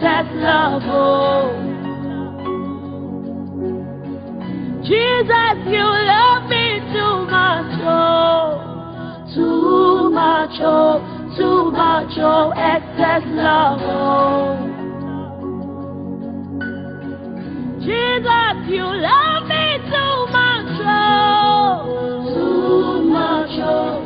excess love. Oh, Jesus, you love me too much. Oh, too much. Oh, too much. Oh, excess love. Oh, Jesus, you love me too much. Oh, too much. Oh.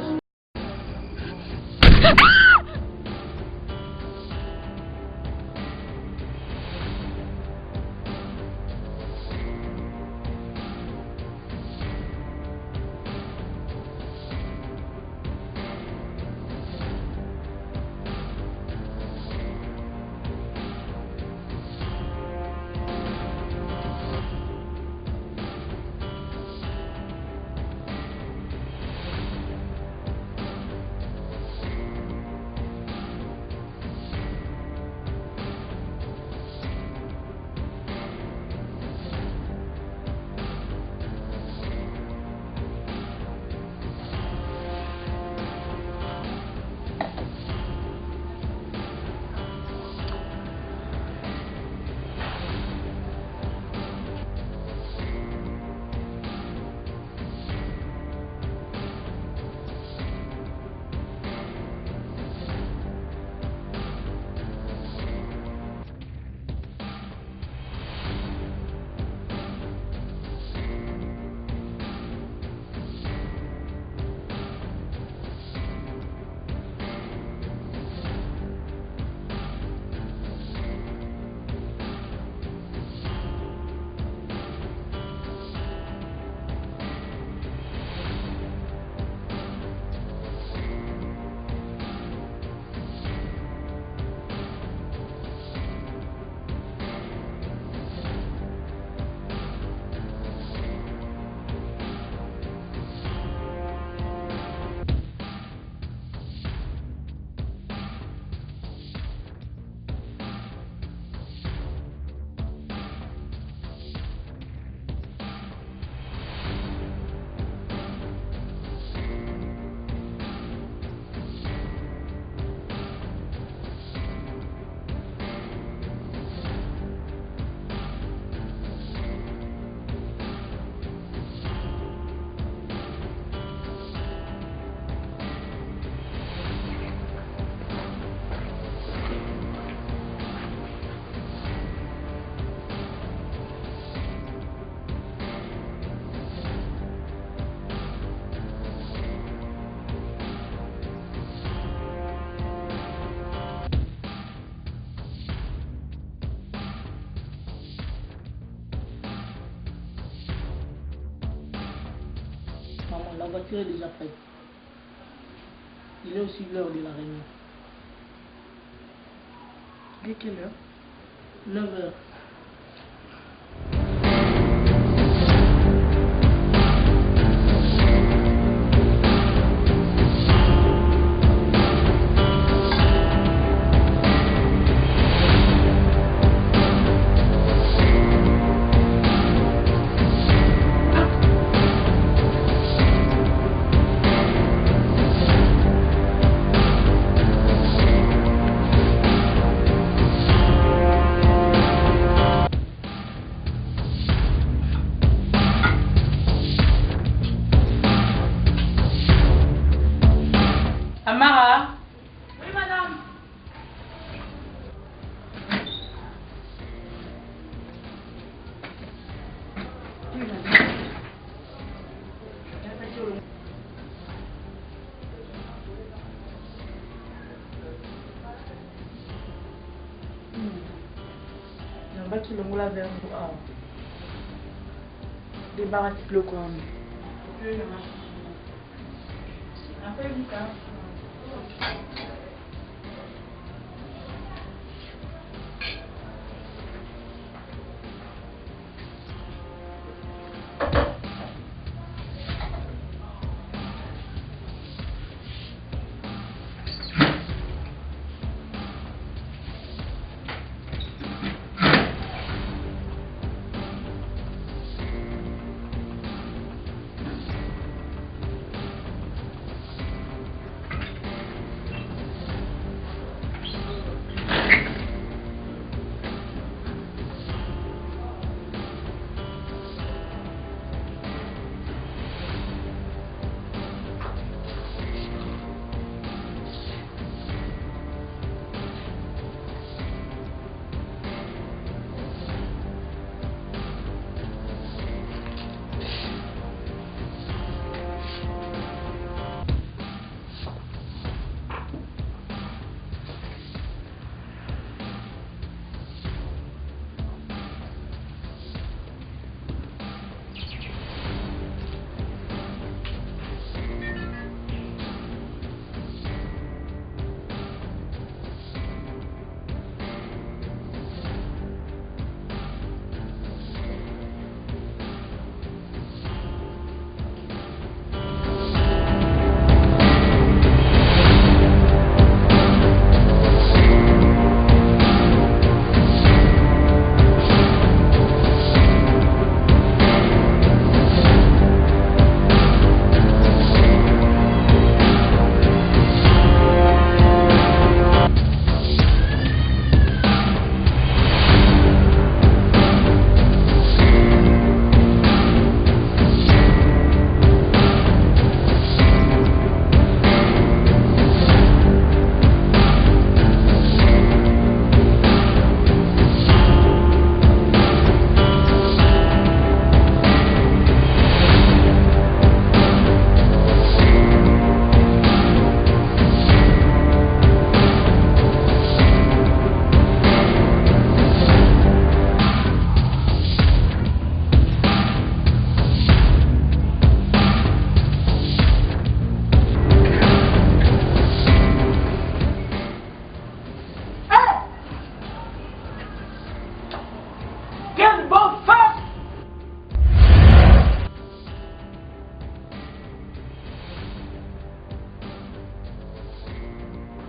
La voiture est déjà prête. Il est aussi l'heure de la réunion. Il est quelle heure? 9h. Amara? Oui, madame. Nabaki longola vers vous. Débarrasse le coin. Après,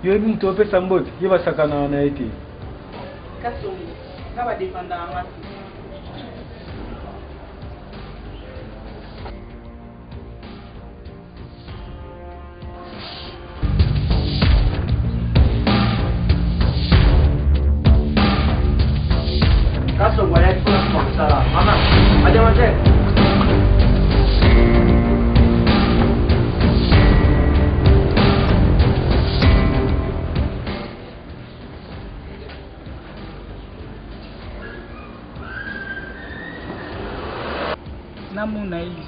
Yo mtu pesa mboti, yeba sakana na eti. Kasongo. Na ba dépendant ngati. Kasongo ya kuna kwa sala. Mama, aje manje. Namuna hili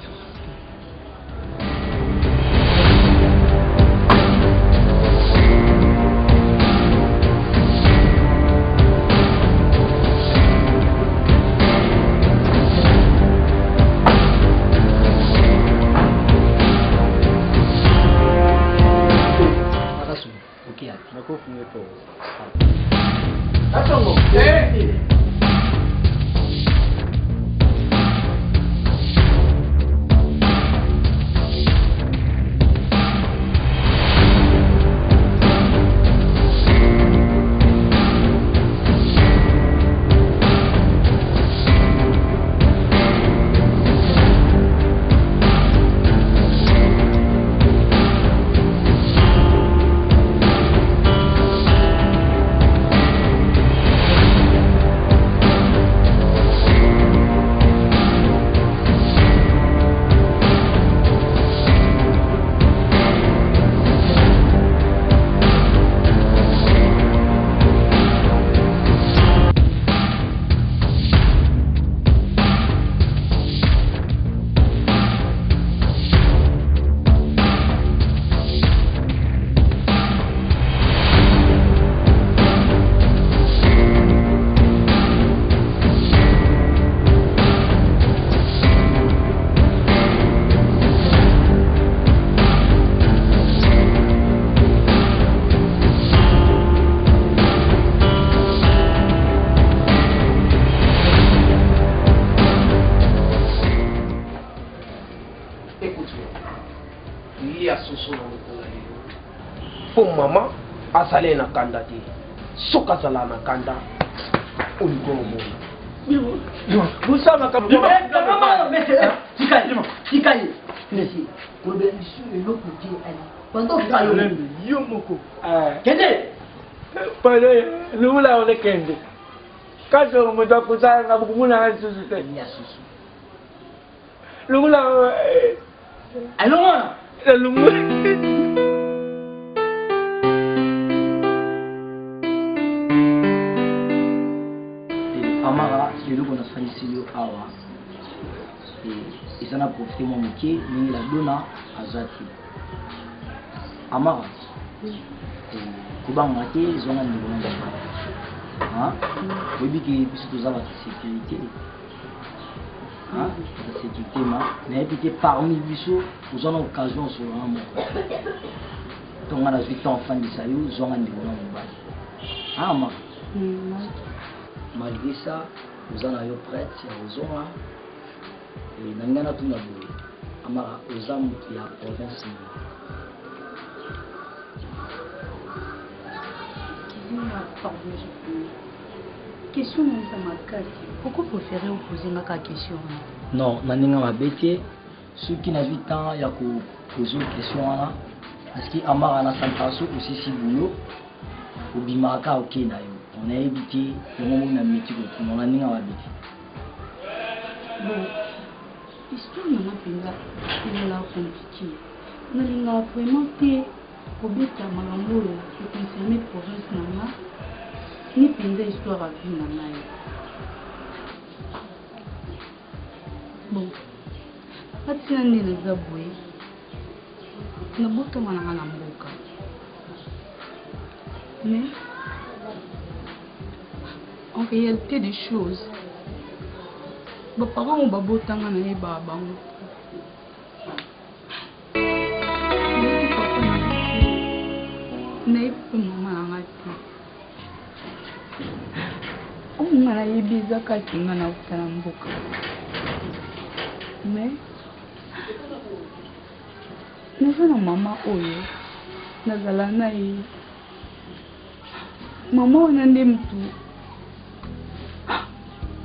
Nakufunge po. Kasongo. Pour maman, asale na kanda te. Soka sala na kanda. Uliko mo. Busa maka. Tikai. Nesi. Kobe isu elo kuti ali. Pando kayo. Yo moko. Kende. Pale lula ole kende. Kaso mo ta kusa na bukumuna susu te. Ya susu. Lula Allons. lula. Amara, c'est le qu'on a fait ici au Awa. Et ça n'a profité mon métier, mais la donna à Zati. Amara, Koubang Maté, ils ont un niveau de hein? Oui, qui est plus la sécurité. Hein? La sécurité, mais parmi les bisous, nous avons l'occasion sur le rang. Donc, on a 8 enfants de Sayou, ils ont un niveau de Amara. Malgré ça, nous en avons prêt, c'est raison. Et nous avons tout d'abord. Amara, aux âmes qui la province. Question pourquoi vous préférez vous poser ma question? Non, je ma bête. Ceux qui n'ont pas temps, il y a poser une question. Parce que Amara na santaso aussi si boulot. Ou bimaka ok na yo. On a évité le moment où on a mis tout le monde. On a mis en habité. Bon, l'histoire n'a pas été la compliquée. On a vraiment été obéta malamolo qui concernait province nana. Ni pendant histoire à vie nana. Bon, pas de nez les aboués. Na bota mananga na mboka. Mais en réalité des choses, mes parents ont babotanga na ye babango. Na ye pe mama nanga te. Omunga na ye bizaka kinga na utana mboka. Mais naza na mama oyo nazala na ye Maman on a des mtu.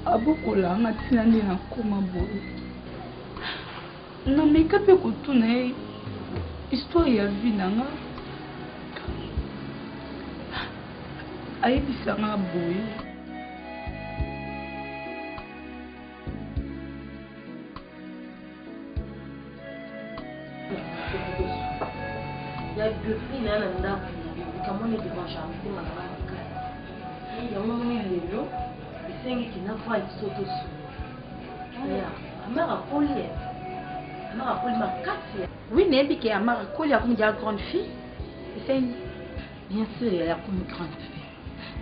Abokola nga tina ndi na koma boye. Na meka pe kutuna histoire ya vie nanga. Ayebisa nga boye. Il y a deux filles qui sont là. Comment les devant chanter ma maman. Il y a un moment où il est là. Il s'est dit qu'il n'a pas été sauté dessus. Amara Poli. Amara Poli ma 4. Oui, mais elle dit Amara Poli a comme une grande fille. Bien sûr, elle a comme une grande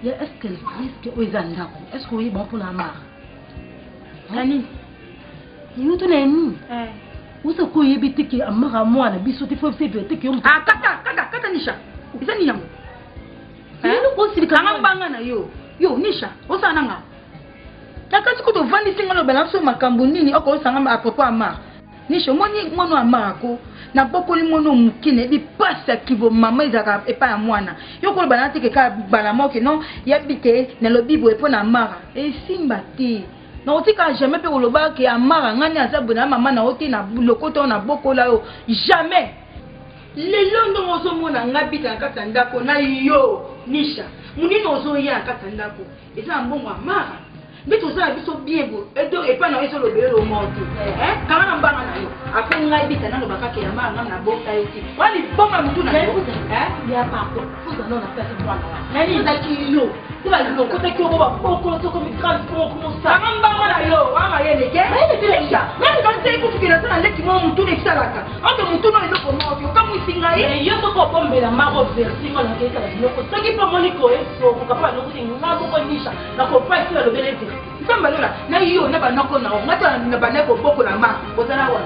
fille. Est-ce qu'elle risque aux Andako? Est-ce qu'on est bon pour la mare? Nani? Il y a tout le monde. Où est-ce qu'on y est que Amara moi na biso te faut faire que on ah kata nisha isa ni yango nous aussi kanga banga na yo nisha osana nga kaka tiko to vandi singa lo bela so makambo nini oko osanga a propos ama nisha moni mono ama ko na bokoli mono mukine bi pasa kibo mama izaka epa ya mwana yo ko bana teke ka bala moke non yabike na lobibo epo na mara e simba te na otika jamais pe oloba ke amara ngani azabona mama na oti na lokoto na bokola yo jamais lelo ndo ozomona ngabita nkata ndako na yo nisha munini ozoya nkata ndako eza mbongo amara ndito za biso biebo edo epa na eso lobelo moto kama na mbanga na yo ape ngabita na lobaka ke amara ngam na boka yoti wali bomba mutu na yo ya papa fuza non na pesa bwana nani zaki yo Tuba lo kote ki obo ba poko to comme grave comme ça. Kama mbanga na yo ama yele ke. Nisha. Nani kanse ko fikira sana leki mo mutu ne kisalaka. Oto mutu no ndo ko mo yo kamu singa ye. Yo to ko bombela maro versi mo na kesa lo ko toki po moniko eso ko kapa no kuti ngabo ko nisha na ko pa ki lo bele te. Samba lola na yo na ba noko na ngata na ba neko boko na ma. Kozana wa.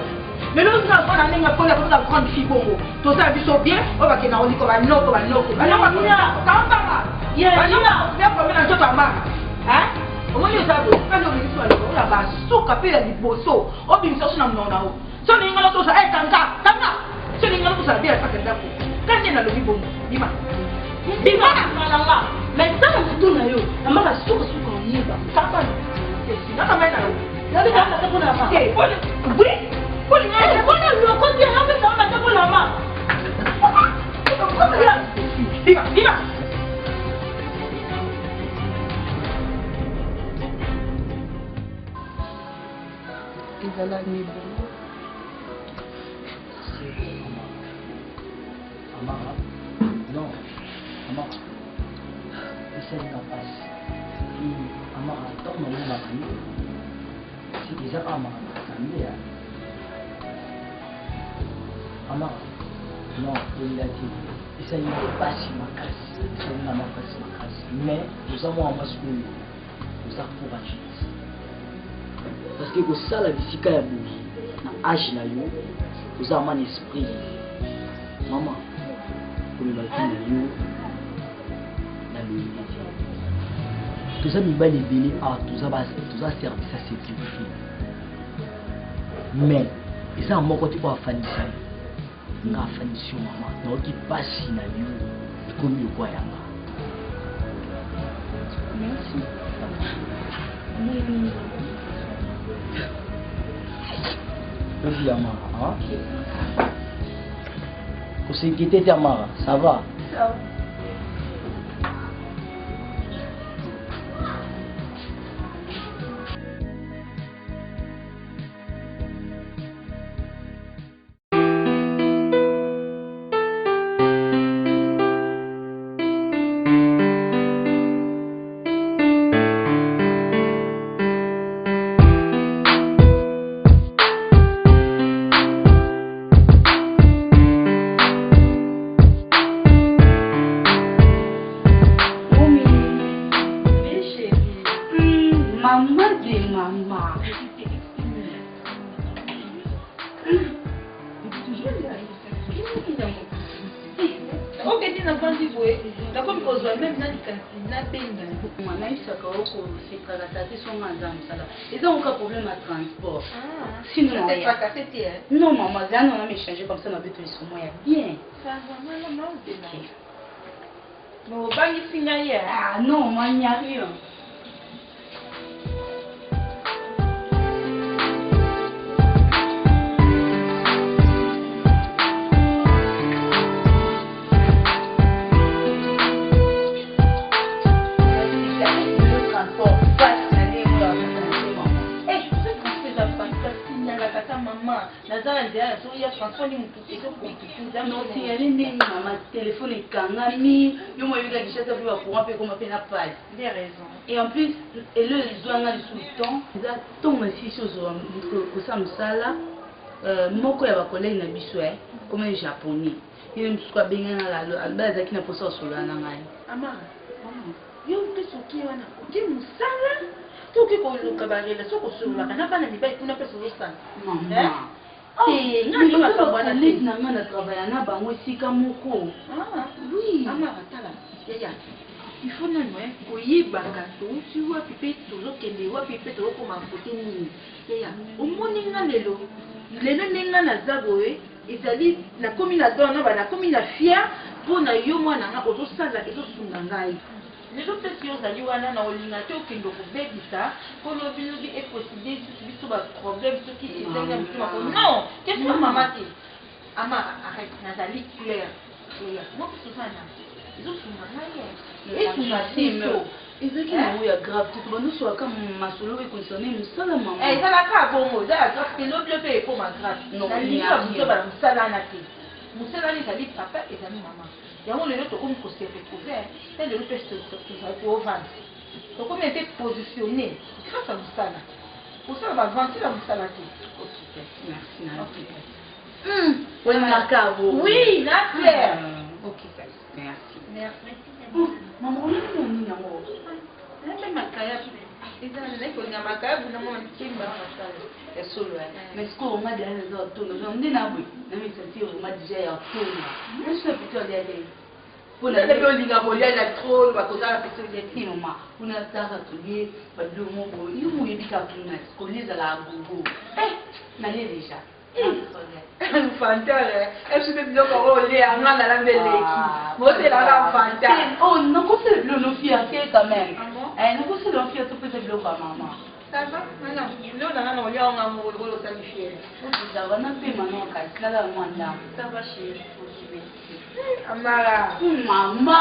Lelo sina ko na ninga ko la ko na grande fille bongo. To sa biso bien o ba ke na oli ko ba noko. Ana wa kamba. Yeah, yeah, kwa mena njoto amara. Omoni ozabu, kando biso alo, ola ba suka pela liboso. Obi miso na mnona o. So ni ngalo to sa kanga. So ni ngalo to sa bia paka ndako. Kanje na lobi bongo. Bima. Malanga. Mais ça mutu na yo, amara suka oniba. Kapa. Na kama na yo. Yali kama tapo na ma. Eh, pole ngale. Bona lo ko dia na mesa ma tapo na ma. Bima. Ezala nibo. Amara, non, Amara, essaie de la passe. Amara, tant que nous m'avons c'est déjà Amara, Amara, non, il a dit, essaie de passer ma casse, essaie de la passer ma casse. Mais nous avons un masculin, nous avons pour agir. Parce que ça la bisika ya boui na âge na yo vous avez un esprit maman pour le balcon na yo na loyauté tout ça mibali ebele tout ça service à sécurité mais eza moko te po afanisa yo nga afanisi yo mama naoki pasi na yo ekomi lokwa yanga Merci. Le Amara, pour s'inquiéter Amara, ça va? Ça va. Non, maman, on a échangé comme ça, on a vu tous les moyens. Bien. Ça va, maman, Non, pas ici, Naya. Ah non, moi, il n'y a rien. Non, si elle est née, maman, téléphone est kangami, yo moi eu gagné ça pour un peu comme un page. Des raisons. Et en plus, elle le doit aller sous le temps. Ça tombe aussi chose au ça msala. Moko ya ba collègue na biso comme un japonais. Il me soit bien la base qui na posa sur la ngai. Amara. Yo mpe soki wana. Ki musala. Toki ko luka ba rela soko sur la kana bana mi ba kuna pe sur ça. Maman. Eh, ngai ko ka bana collègue na ngana travailler na bango sika moko. Ah, oui. Amara tala. Ya. Il faut non koyebaka touti wapi mpe tozokende wapi mpe tozokoma kote nini yaya omoni nga lelo ndenge nga naza boye ezali nakomi na don na nakomi na fier mpo na yo mwana nga ozosala ezosunga ngai lelo mpe si ozali wana na olinga te okende kobebisa mpo lobilobi eposide biso baproblème soki ezali na mituma ko non kesio mama te ama arrête nazali clair yaya mokisozana ezosunga ngai esunga biso ezalaki na oyo ya grave te tobandosoka kaka masolo oyo ekonserne mosala mama ezalaka bongo eza ya grave te lobilo mpe ekoma grave nalingi babuzo bala mosala wana te mosala wana ezali papa ezali mama yango lelo tokomi koseretrouve te lelo mpe tozali koovanda tokomi ete positionne grâce ya mosala kosala baventure ya mosala te oui na clair ok merci merci maman on est nini yango nde makaya ezali kolinga makaya buna mwana kimba ya solo mais sikoyo oma deya eza otono nde na boye na misati oma deja ya otono naso pete olia te mpona olinga kolia na tro bakozala pete olia te mama kuna taka tolie badilo moko yo moyebika kuna kolia ezala agogo nalie deja fantere esupe biloko olia nga nalambeleki motelaka fantere nakosala bilo nofia te quand même nakosala nofia to pesa biloko ya mama sava nana leo nanga na olia onga mokolo osali fiere ozava napema nokasi lala mwa ndambo sava chéri amara mama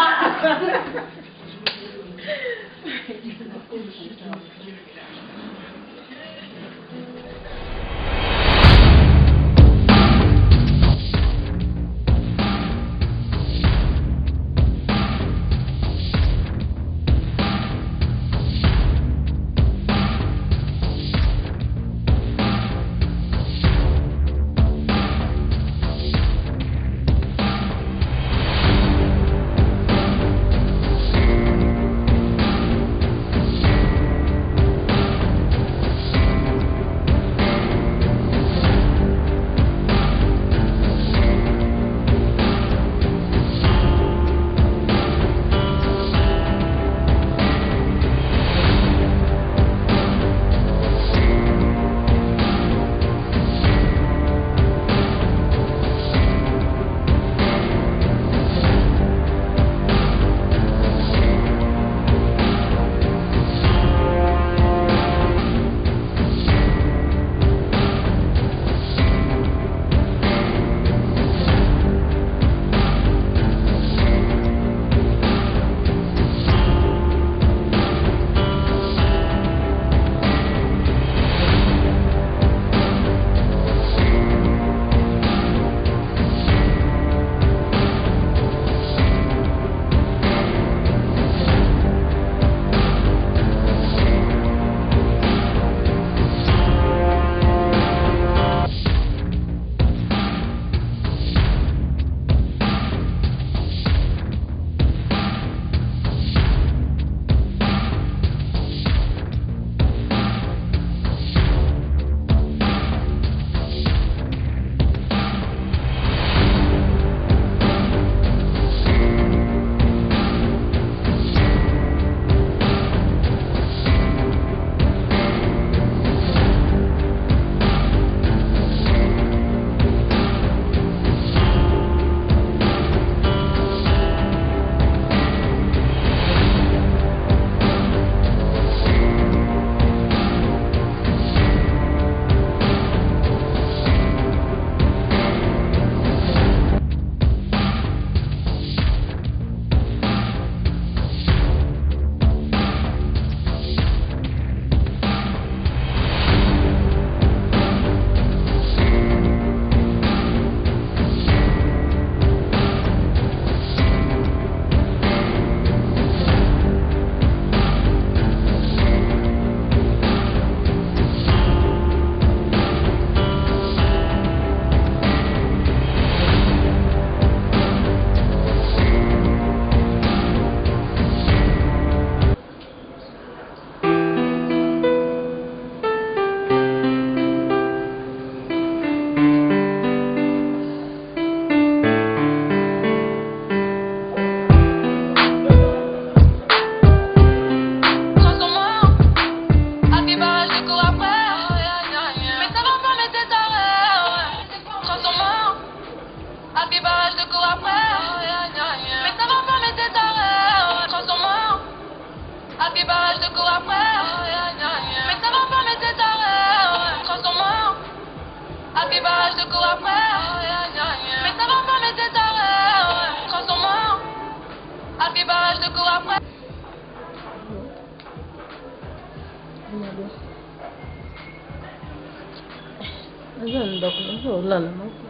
Nenda kulala moko.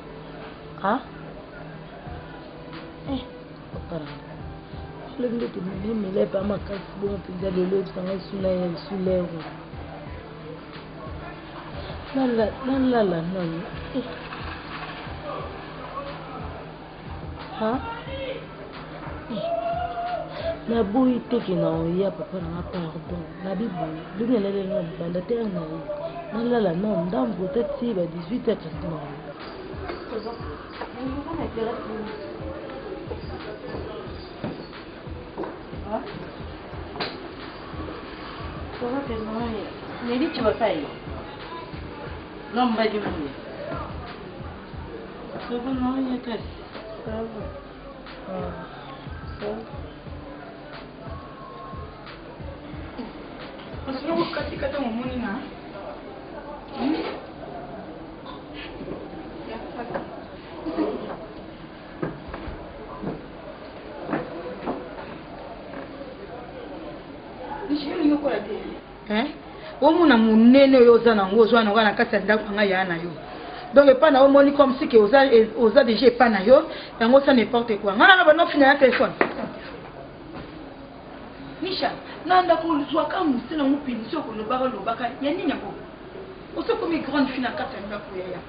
Ah? Papa. Le ndio tumimi lepa makasi bon pinza lelo tsanga sula ya sulero. Nalala non. Ha? Na boyi teke na oya papa na pardon. Na bibu, lunga lele no banda te na. Nalala non ndambo tati ba 18h non. Nini tu vas faire? Non, mais du monde. Ça va, non, il y a que ça va. Ça va. Parce que vous cassez quand on monte là. Omuna munene oyo oza nango ozwa nango na kati ya ndako nga ya na yo donc epa na omoni comme si ke oza déjà epa na yo yango osa n'importe quoi nga nanga banofina ya telefone Misha na ndako ozwaka mose na mopini so kolobaka ya nini yango osokomi grande fille na kati ya ndako yaya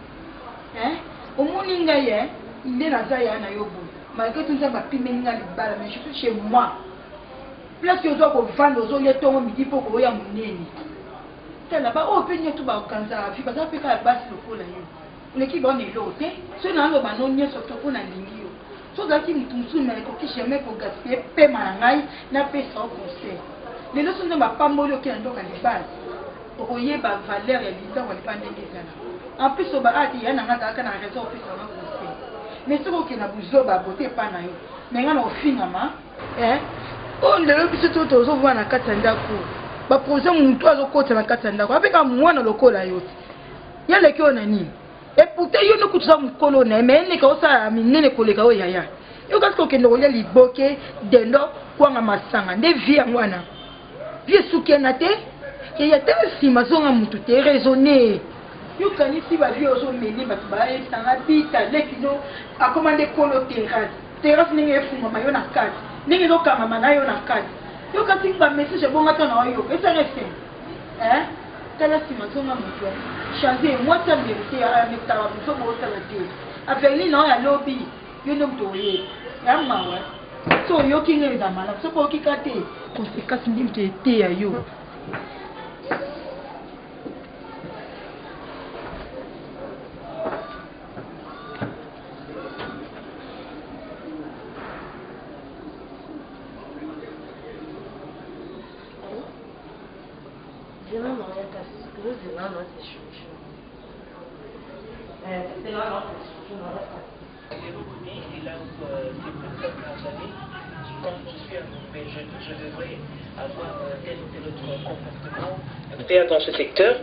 omoni ngai ye nde naza ya na yo boye malgré tout nzambe apimeli nga libala mais je suis chez moi place que ozo kovanda ozolia ntongo midi mpo koya monene tala ba oyo mpe nyonso bakanza vi baza mpe kala basi lokola yo oleki baona eloko te so naloba no nyonso to mpo na lingi yo so ozalaki motu mosusu na ekoki jamais kogaspille pema na ngai napesa o conseil lelo so nzambe apamboli oke na ndoka libala okoyeba valeur ya lisango lipa ndenge ezala en plus oba ati ya na ngai kaka na raison opesa nga conseil mais soki okenda buzoba bote epa na yo me nga na ofingama oyo lelo biso to tozovwa na kati ya ndako baproje motu azokota na kati ya ndako apeka mwana lokola yo te yaleki oyo na nini epoute yo nokutu za mokolo na ye me eneka osala minene koleka oyo yaya yo kasi kokende kolia liboke dendo kwanga masanga nde vi yango wana vi esukena te yaya te nsima zonga motu te raisonne yokanisi bavie ozomene bato baesanga bita lekino akoma nde kolo terrasse ndenge efungama yo na kati ndenge ezokamama na yo na kati yo kasi bamessage ebongata na oyo ezanga esengo tala nsima zonga motu change mwasi ya verité amekutaka moto boosala te averli na oyo alobi yo nde moto oyebi ya mawa so oyoki nga eza malamu soki oyokika te conséquence ndi moto eteya yo Je devrais avoir tel ou tel autre comportement dans ce secteur.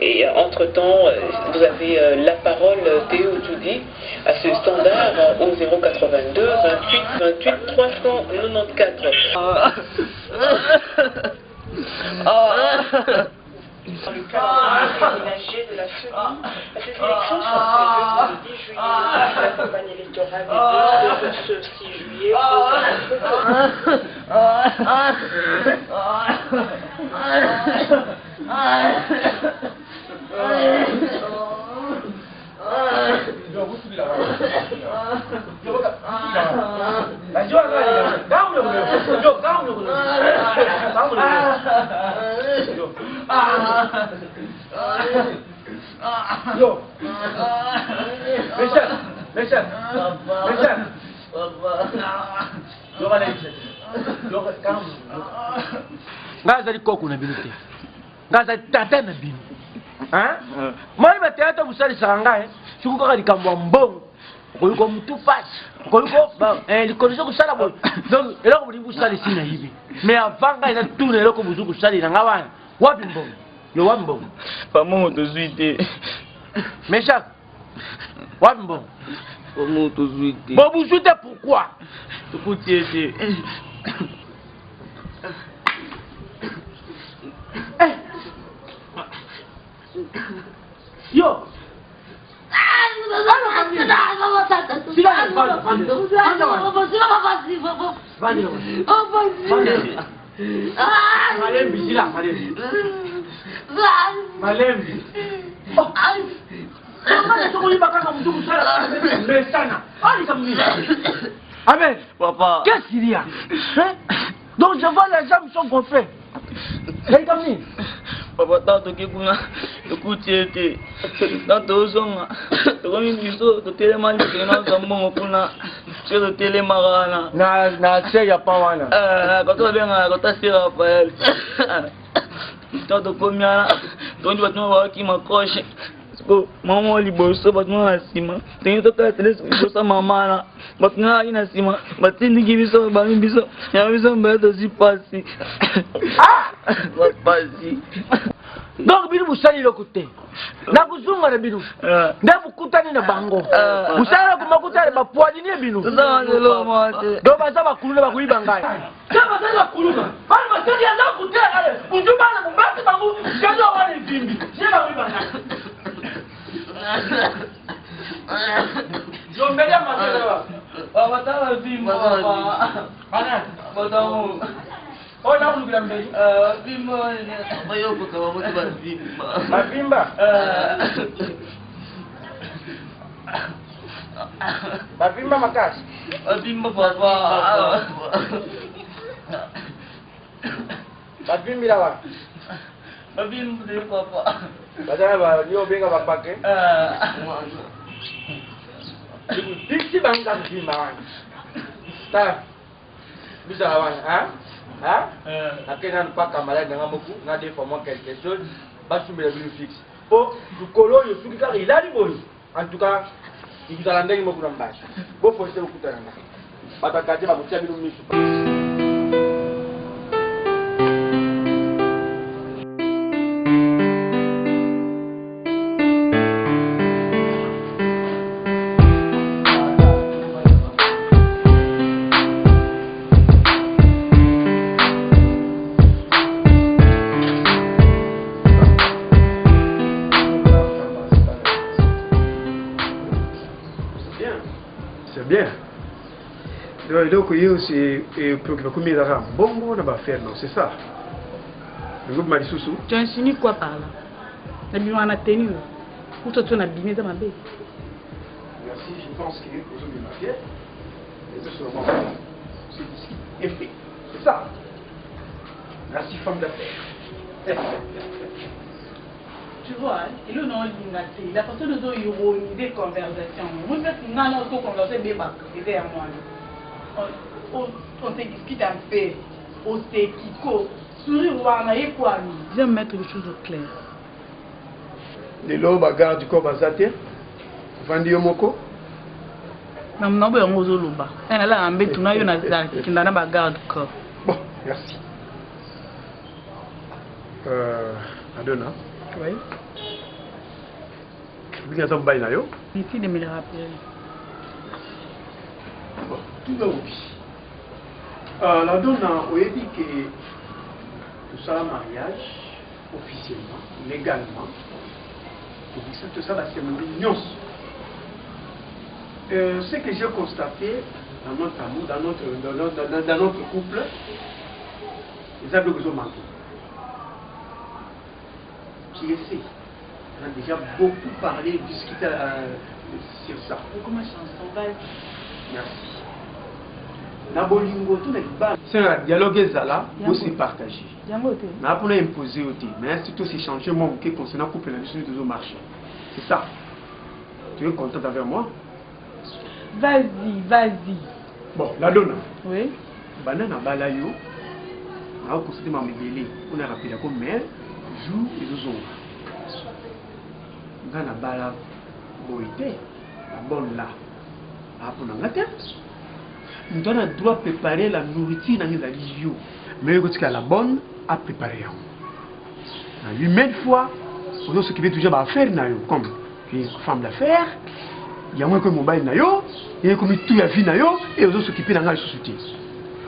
Et entre-temps, vous avez la parole Théo Toudi à ce standard au 082 28 28 394. Dans le cadre aménagé de la FEMI, ces élections sont prévues le 10 juillet, la campagne électorale de ce 6 juillet. Yo, Michel, ngazali koko na bino te ngazali tata na bino moi bateata bosalisaka ngai soki kaka likambo ya mbongo okoyiko mutu pasi okoyiko likondiso kosala boye donc eloko bolingi kosalisi na yibi mais avant ngai natuna eloko bozu kosalela ngai wana wapi mbongo yo wapi mbongo pamongo tozwi te meshak wapi mbongo pamongo tozwi te bon bozwi te pourquoi tokotie te yo Amen. Papa. Qu'est-ce qu'il y a? Donc je vois les jambes sont gonflées. Papa, tanto que kuna tukuchete. Tanto uzonga. Tokomi biso to telema ni tena zamongo kuna. Sio telema kana. Na ya pa wana. Quand benga quand c'est Raphaël. Tanto komia. Donc batuma wa ki makoche. Maman liboso batuma asima. Tenho toka telesa liboso mama. Bakna ina sima. Batini gibiso ba biso. Ya biso mbeto si pasi. Pasi. Donc binu busali lokote. Na kuzunga na binu. Nda bukutani na bango. Busala kumakutale bapwadi ni binu. Sasa lelo mate. Do baza bakulula bakuiba ngai. Kama baza bakulula. Bali batani ya kutela ale. Ujuma na mbaki bangu. Kazo wale vimbi. Sema kuiba ngai. Jombelia matela. Batala vimbi. Bana. Batamu. Oh, là, on nous l'a dit. Bimba. Ayo kwa moto ba bimba. Ba bimba. Ba bimba makasi. Bimba papa. Ba bimbi la wa. Ba bimba de papa. Badala ba ni obenga ba pake. Diksi banga bimba wa. Ta. Bisa wa, hein? Akena mpaka malade nga moku na des fois moi quelque chose basumela bino fixe po dukolo yo suki ka ilali boy en tout cas ikutala ndenge moku na mbashi bo forcer ukutana na batakati ba mutia bino misu. Donc, c'est préoccupé combien d'argent. Bon, on va faire, non, c'est ça. Le groupe Marissousou. Tu insinues quoi par là? La bilan en a tenu. Où toi, tu as abîmé dans ma baie. Merci, je pense qu'il est pour de ma fière. Et tout ce moment, c'est effet. C'est ça. Merci, femme d'affaires. Tu vois, il est non lignaté. La façon de ironiser conversation. Moi, je suis en conversation, c'est derrière moi. On se discute un peu, on se kiko, sourire ou on a quoi. J'aime mettre les choses au clair. Les lobes à garde du corps basaté, Vandi Yomoko. Non, non, mais on a loba. Elle a là un bête, on a eu une azarque qui n'a pas garde du corps. Bon, merci. Adona. Oui. Vous êtes en bain là, yo? Ici, de me le rappeler. Bon, tout va bien. La donne a dit que tout ça, mariage, officiellement, légalement, tout ça, c'est une union. Ce que j'ai constaté dans notre amour, dans notre couple, les amis que j'ai manqué. Qui essaie. On a déjà beaucoup parlé, discuté sur ça. Comment chanson va? Merci. C'est un dialogue là, vous se partagez. Mais après on a imposé au thé, mais surtout c'est changer mon bouquet concernant le couple et la mission de marché. C'est ça. Tu es content avec moi? Vas-y, vas-y. Bon, la donne. Oui. Banana balayo. On a constaté ma médélé. On a rappelé comme mère, joue et deux ongles. Dans la bala boité, la bonne là. Après on a nous avons le droit de préparer la nourriture dans les aliments. Mais quand la bonne à préparer. Humaine fois, on doit s'occuper toujours d'affaires comme une femme d'affaires. Il y a moins que mobile nayo, il y a comme tout la vie nayo et on doit s'occuper dans la société.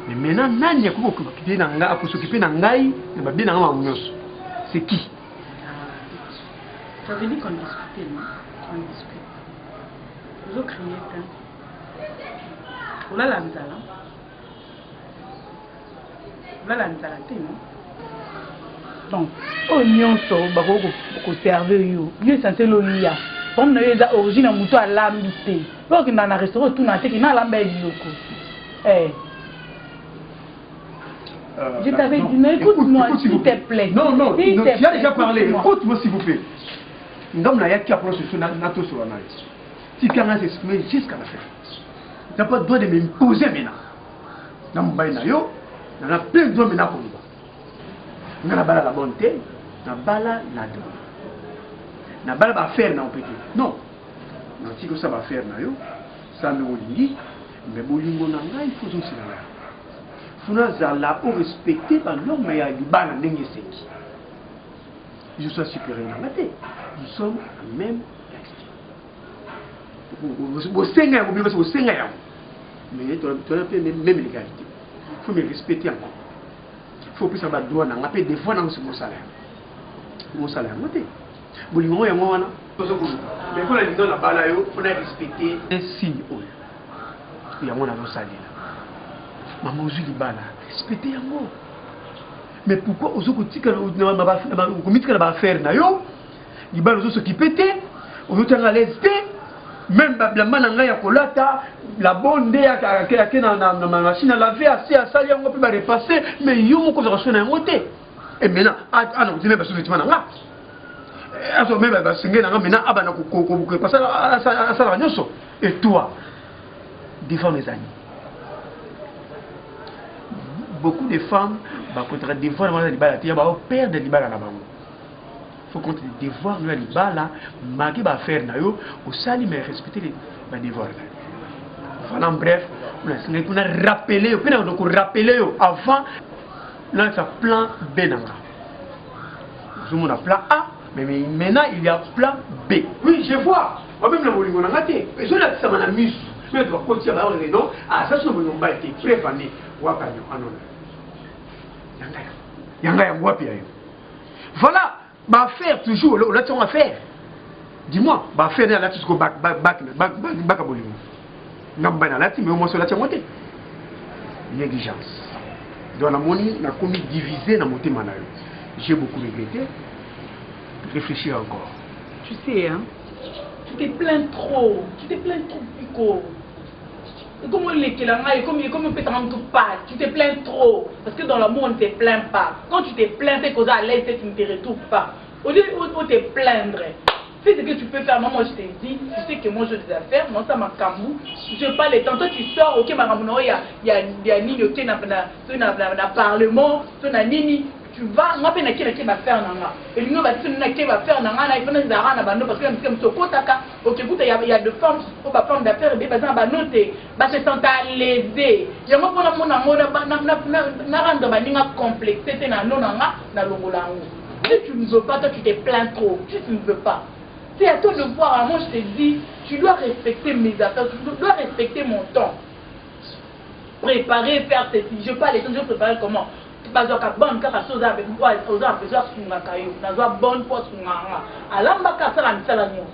Mais maintenant, nani a s'occuper dans la pour s'occuper dans la vie, bien dans la c'est qui? Ça veut dire qu'on discute, non? On discute. Vous criez quand? Vous l'avez la misala. Vous l'avez la misala, non? Donc, au nyonso, bako servir yo. Yo censé lo lia. Comme na yeza origine à muto à l'ambité. Donc dans un restaurant tout na te na lambé loko. Je t'avais dit, mais écoute-moi s'il te plaît. Non, tu as déjà parlé. Écoute-moi s'il vous plaît. Nous na yaki approche sur nato sur la night. Si quelqu'un s'exprime jusqu'à la fin. Tu n'as pas le droit de m'imposer maintenant. Dans mon bain, il y a plein de droits maintenant pour nous. Nous avons la bonté, nous avons la donne. Nous avons la faire dans le petit. Non. Nous avons ça va faire dans ça nous dit, mais bolingo nanga il faut que ça là. Faut nous là pour respecter par norme mais il y a du bal en seki. Je suis supérieur dans la tête. Nous sommes en même vous seigneur vous vivez au seigneur. Mais tu as même l'égalité. Il faut me respecter encore. Il faut plus avoir droit à payer des fois dans ce salaire. Mon salaire, notez. Vous l'avez dit, moi, mais quand on dit dans la balle, on a respecté les signes. Il y a mon salaire. Maman, je dis balle, respectez moi. Mais pourquoi aux autres qui va faire, il va nous s'occuper, aux autres à l'aise, même la mananga ya kolata, la bonde ya na machine à laver, assez à salir, on peut pas repasser, mais yo mon conservation est montée. Et maintenant, non, vous dites, parce que tu m'en as. Et toi, défends mes amis. Beaucoup de femmes, des fois, il y a un père de l'ibala là-bas. Il faut qu'on te devoir nous aller là, marquer va faire nayo, au sali mais respecter les devoirs. Voilà en bref, on a rappelé, on a rappelé avant là ça plan B nanga. Nous on a plan A, mais maintenant il y a plan B. Oui, je vois. Moi même la molingo nanga té. Je là ça m'a mis. Mais tu vas continuer à avoir raison. Ah ça c'est mon ba été prévenu. Wakanyo anon. Yanga ya wapi ayo. Voilà. Bah faire toujours là tu vas faire. Dis-moi, bah faire là tu go back à bolingo. Ngamba na là tu mais au moins ça là tu monter. Négligence. Dans la monnaie, on a commis divisé dans mon thème. J'ai beaucoup regretté. Réfléchir encore. Tu sais, hein, tu te plains trop. Pico. Comment les comme on peut t'en pas. Tu te plains trop. Parce que dans l'amour, on ne te plaint pas. Quand tu te plains, c'est qu'aux à l'aise, tu ne te retrouves pas. Au lieu de te plaindre, fais ce que tu peux faire. Moi, je t'ai dit, tu sais que moi, j'ai des affaires. Non, ça m'a camou. Je n'ai pas le temps. Toi, tu sors, ok, il y a Nini, ok, dans le Parlement, Nini. Tu vas, moi, je vais faire et lui, va faire parce que il y a de femmes, femmes d'affaires, se sentent à l'aider. Il y a moi pour complexé, si tu ne veux pas, toi, tu te plains trop. Si tu ne veux pas. C'est à toi de voir. Moi, je te dis, tu dois respecter mes affaires, tu dois respecter mon temps. Préparer, faire ceci. Je parle les temps, je préparer comment? Parce que bonne car chose avec moi aux a besoin sur ma caillou na zo bonne poste nganga alamba ka sala misala nyo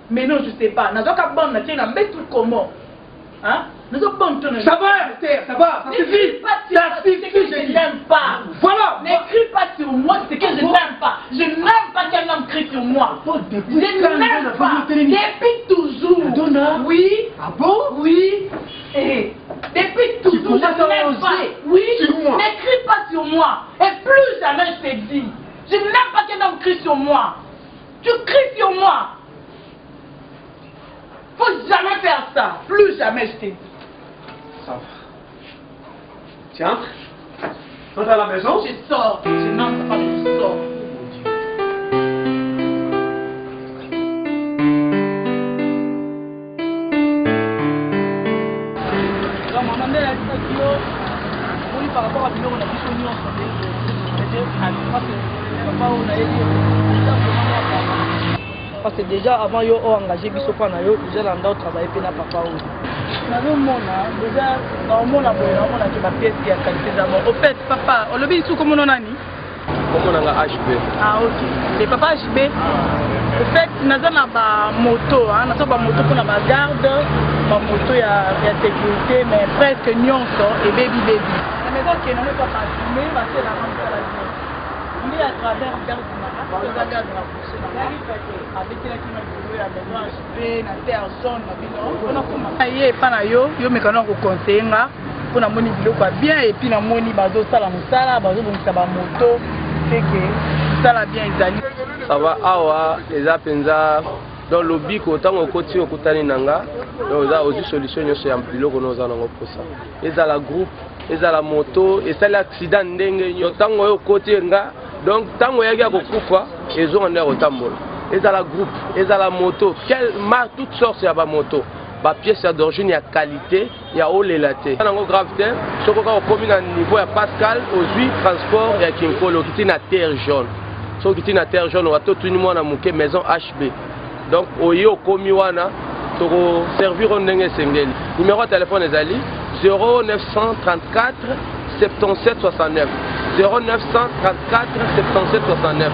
mais non je sais pas na zo ka bonne na tiena mbé tout comment hein na zo bonne tonne ça va Esther ça va ça suffit je n'aime pas voilà n'écris pas sur moi c'est que je n'aime pas qu'un homme crie sur moi je n'aime pas depuis toujours oui ah bon oui et depuis toujours, je n'aime pas. Oui, n'écris pas sur moi. Et plus jamais je te dis. Je n'aime pas qu'un homme crie sur moi. Tu cries sur moi. Faut jamais faire ça. Plus jamais je te dis. Ça va. Tiens. Rentre à la maison. Je sors. Je n'entre pas, je sors. Par rapport à Bino, on a vu son nuance. Parce que déjà avant yo engagé biso pa na yo déjà là on travailler pe na papa o. Na no mona déjà na mona boye na mona ke ba pièce ya qualité d'abord. Au fait papa, on le dit tout comme on nani. Comment on a HB? Ah ok. Les papa HB. En fait, nous avons ma moto, nous avons ma moto pour la garde, ma moto il y a sécurité, mais presque nyonso et baby. La maison qui n'est pas parfumée, parce que la maison est la vie. On est à travers le garde du matin, on a garde de la poussée. Avec la qui m'a dit la maison HB, la terre jaune, la ville. On a commencé. Il y a pas na yo me connais au conseil là. Pour la moni biloko bien et puis la moni bazo sala musala bazo bongisa ba moto c'est que ça la bien ezali ça va awa eza penza dans lobby ko tango koti okutani nanga donc za aussi solution nyonso ya biloko no za nango posa eza la groupe eza la moto et ça l'accident ndenge nyo tango yo koti nga donc tango yaki ya kokufa ezo nganda kotambola eza la groupe eza la moto quelle marque toutes sortes ya ba moto ba pièce d'origine ya qualité ya olelate nango gravité soko ka komi na niveau ya Pascal ozui transport ya Kinkolo kiti na terre jaune so kiti na terre jaune wato tuni mwana muke maison HB donc oyo komi wana toko servir ndenge sengeli numéro de téléphone ezali 0934 77 69 0934 77 69.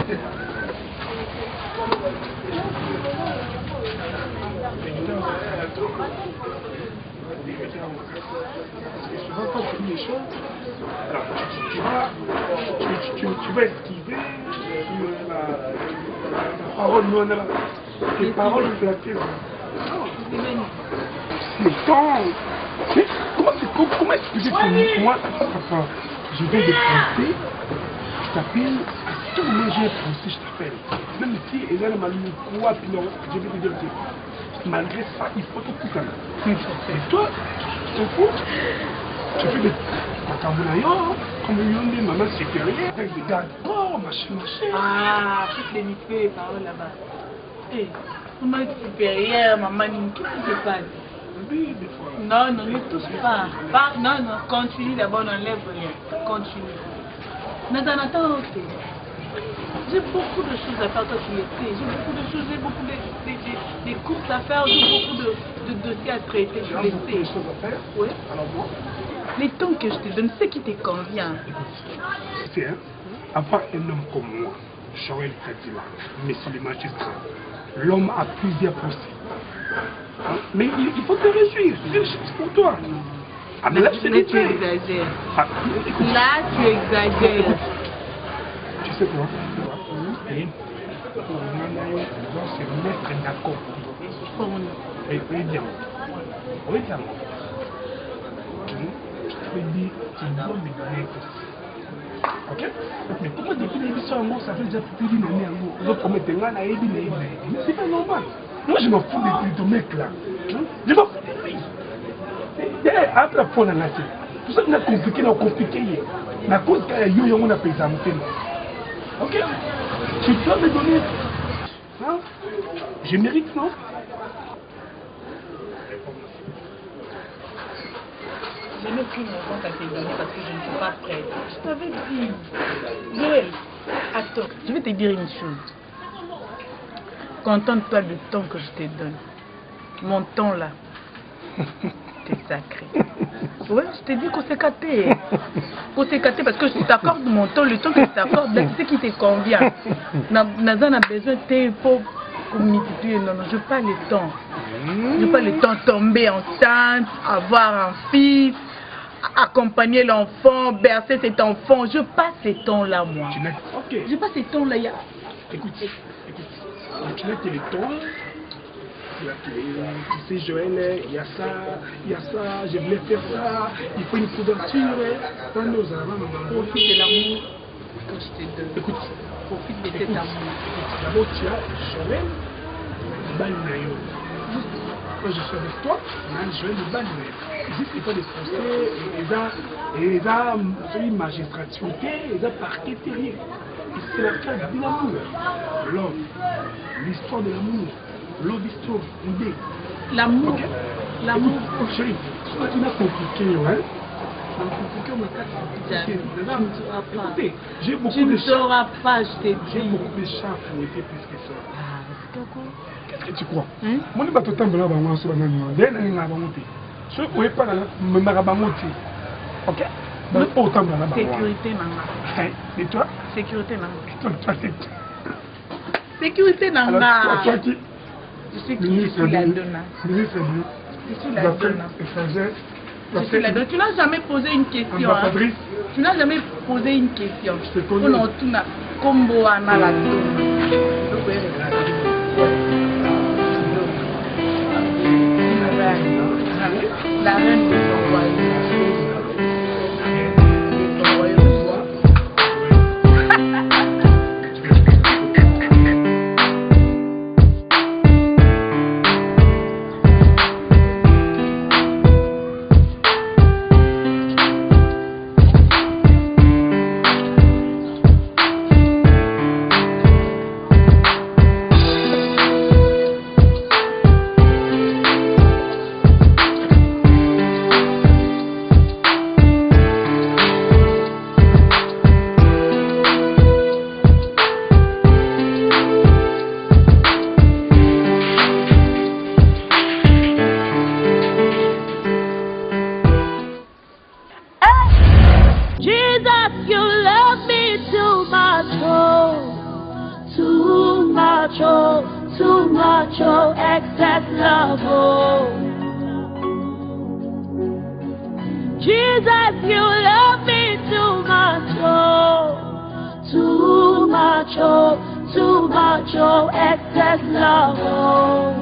Tu vas esquiver la parole non les paroles flattées. C'est temps. Comment expliquer que moi, je viens de penser, je t'appelle, à tout moment j'ai pensé, je t'appelle. Même si il y a le quoi, puis non, je vais te dire que malgré ça, il faut tout ça. Et toi, tu t'en fous. Tu fais des Kakambunayo, comme une maman supérieure, avec des gars, oh, machin. Ah, toutes les micros paroles là-bas. Eh, maman supérieure, maman, qu'est-ce que tu parles? Oui, des fois. Non, ne touche pas. Non, continue d'abord, n'enlève rien. Continue. Nathan, j'ai beaucoup de choses à faire, toi tu le sais. J'ai beaucoup de choses, j'ai beaucoup de courses à faire, j'ai beaucoup de dossiers à traiter, je le sais. Beaucoup de choses à faire. Oui. Alors moi, les temps que je te donne, c'est qui te convient. C'est avoir un homme comme moi, Joël Kadila, monsieur le magistrat, l'homme a plusieurs procès. Mais il faut te réjouir, c'est pour toi. Ah, mais là, tu exagères. Ah, là, tu exagères. Tu sais quoi? On doit se mettre d'accord. Et bien. Oui, bien. Je te dis, tu dois me donner un coup. Ok? Mais comment depuis l'émission, ça fait déjà plus d'une année. On doit promettre un an à Ebi. Mais c'est pas normal. Moi, je m'en fous de ton mec là. Je m'en fous de lui. Après la fois, on a laissé. Tout ça, on a compliqué. La cause qu'il y a, on a payé ça. Ok? Tu dois me donner. Hein? Je mérite, non? Je n'ai aucune raison à te donner parce que je ne suis pas prête. Je t'avais dit. Joël, attends, je vais te dire une chose. Contente-toi du temps que je te donne. Mon temps là, c'est sacré. Ouais, je t'ai dit qu'on s'est gâté. Qu'on s'est gâté parce que je t'accorde mon temps, le temps que je t'accorde, c'est ce qui te convient. Nazan a besoin de tes pour communiquer. Non, je n'ai pas le temps. Je n'ai pas le temps de tomber enceinte, avoir un fils, accompagner l'enfant, bercer cet enfant. Je passe ces temps-là, moi. Ok. Je passe ces temps-là. Écoute. Tu n'as que le temps. Tu sais, Joël, il y a ça, je voulais faire ça, il faut une couverture. Profite de l'amour que je te donne. Écoute, profite de cet amour. D'abord, tu as Joël, Balnayo. Quand je suis avec toi, on a Joël de Balnayo. Ici, c'est pas des procès, et ils ont magistrature, ils ont parquet terrier. C'est la case de l'amour. L'homme, l'histoire de l'amour. L'homme, l'histoire, l'idée. L'amour. Okay. L'amour. Chérie, tu m'as compliqué, ouais. Écoutez, j'ai beaucoup de chats. Tu ne sauras pas, je t'ai dit. J'ai beaucoup de chats à fouetter plus que ça. Ah, c'est quoi? Qu'est-ce que tu crois? Moi, je ne vais pas te tendre là-bas, moi, sur la main. Je vais pas là-bas. Ok? Sécurité, maman. Et toi? Sécurité, non. Toi, c'est... Sécurité, non. Alors, toi qui... Je suis qui? Je suis la donna. Ministre du... Je suis la donna. Je suis la donna. Tu n'as jamais posé une question. Hein? Tu n'as jamais posé une question. On a tout na combo à la donna. La reine de son royaume. Too much, oh, excess love, oh. Jesus, you love me too much, oh. Too much, oh, excess love, oh.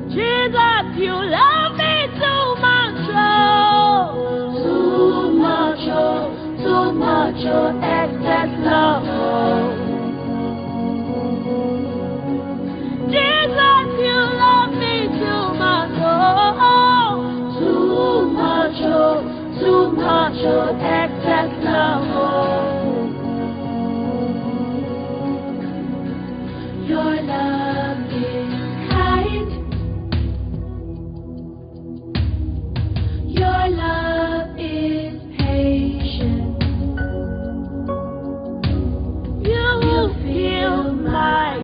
Jesus, you love me too much, oh. Too much, oh, excess love, oh. Jesus, you love me too much, oh. Too much, oh,